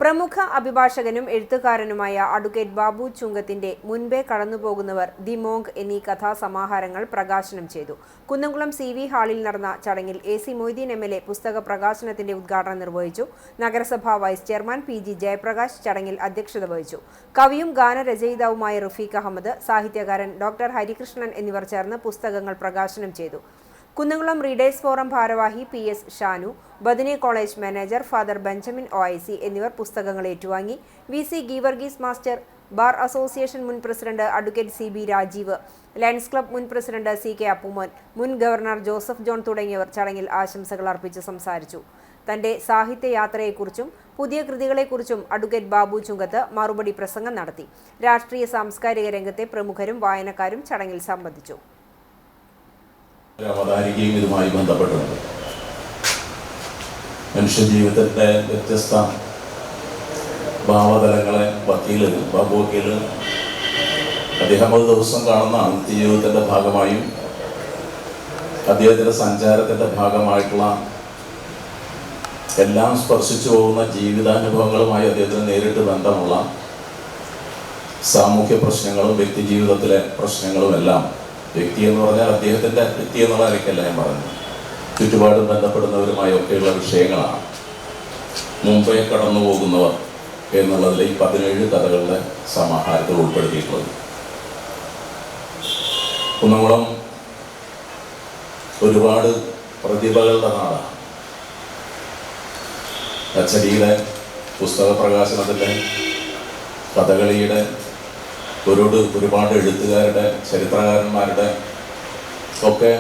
പ്രമുഖ അഭിഭാഷകനും എഴുത്തുകാരനുമായ അഡ്വക്കേറ്റ് ബാബു ചുങ്കത്തിന്റെ മുൻപേ കടന്നുപോകുന്നവർ the monk എന്നീ കഥാസമാഹാരങ്ങൾ പ്രകാശനം ചെയ്തു. കുന്നംകുളം CV ഹാളിൽ നടന്ന ചടങ്ങിൽ AC മൊയ്തീൻ MLA പുസ്തക പ്രകാശനത്തിന്റെ ഉദ്ഘാടനം നിർവഹിച്ചു. നഗരസഭാ വൈസ് ചെയർമാൻ PG ജയപ്രകാശ് ചടങ്ങിൽ അധ്യക്ഷത വഹിച്ചു. കവിയും ഗാനരചയിതാവുമായ റഫീഖ് അഹമ്മദ്, സാഹിത്യകാരൻ ഡോക്ടർ ഹരികൃഷ്ണൻ എന്നിവർ ചേർന്ന് പുസ്തകങ്ങൾ പ്രകാശനം ചെയ്തു. കുന്നംകുളം റീഡേഴ്സ് ഫോറം ഭാരവാഹി PS Shanu, Bethany college manager father Benjamin OIC എന്നിവർ പുസ്തകങ്ങൾ ഏറ്റുവാങ്ങി. VC Geevarghese master, bar association മുൻ president advocate CB Rajeev, lions club മുൻ പ്രസിഡന്റ് CK അപ്പുമോൻ, മുൻ ഗവർണർ ജോസഫ് ജോൺ തുടങ്ങിയവർ ചടങ്ങിൽ ആശംസകൾ അർപ്പിച്ച് സംസാരിച്ചു. തന്റെ സാഹിത്യയാത്രയെക്കുറിച്ചും പുതിയ കൃതികളെക്കുറിച്ചും അഡ്വക്കേറ്റ് ബാബു ചുങ്കത്ത് മറുപടി പ്രസംഗം നടത്തി. രാഷ്ട്രീയ സാംസ്കാരിക രംഗത്തെ പ്രമുഖരും വായനക്കാരും ചടങ്ങിൽ സംബന്ധിച്ചു. അവതാരികയും ഇതുമായി ബന്ധപ്പെട്ടുണ്ട്. മനുഷ്യജീവിതത്തിൻ്റെ വ്യത്യസ്ത ഭാവതലങ്ങളെ ബാബു വക്കീൽ അദ്ദേഹം ഒരു ദിവസം കാണുന്ന നിത്യജീവിതത്തിൻ്റെ ഭാഗമായും അദ്ദേഹത്തിൻ്റെ സഞ്ചാരത്തിൻ്റെ ഭാഗമായിട്ടുള്ള എല്ലാം സ്പർശിച്ചു പോകുന്ന ജീവിതാനുഭവങ്ങളുമായി അദ്ദേഹത്തിന് നേരിട്ട് ബന്ധമുള്ള സാമൂഹ്യ പ്രശ്നങ്ങളും വ്യക്തിജീവിതത്തിലെ പ്രശ്നങ്ങളുമെല്ലാം, വ്യക്തി എന്ന് പറഞ്ഞാൽ അദ്ദേഹത്തിൻ്റെ വ്യക്തി എന്നുള്ള നിലയ്ക്കല്ല ഞാൻ പറഞ്ഞു, ചുറ്റുപാടും ബന്ധപ്പെടുന്നവരുമായി ഒക്കെയുള്ള വിഷയങ്ങളാണ് മുമ്പേ കടന്നു പോകുന്നവർ എന്നുള്ളതിൽ ഈ 17 കഥകളുടെ സമാഹാരത്തിൽ ഉൾപ്പെടുത്തിയിട്ടുള്ളത്. കുന്നംകുളം ഒരുപാട് പ്രതിഭകളുടെ നാടാണ്. അച്ചടിയുടെ, പുസ്തക പ്രകാശനത്തിൻ്റെ, കഥകളിയുടെ, ഒരുപാട് എഴുത്തുകാരുടെ, ചരിത്രകാരന്മാരുടെ ഒക്കെ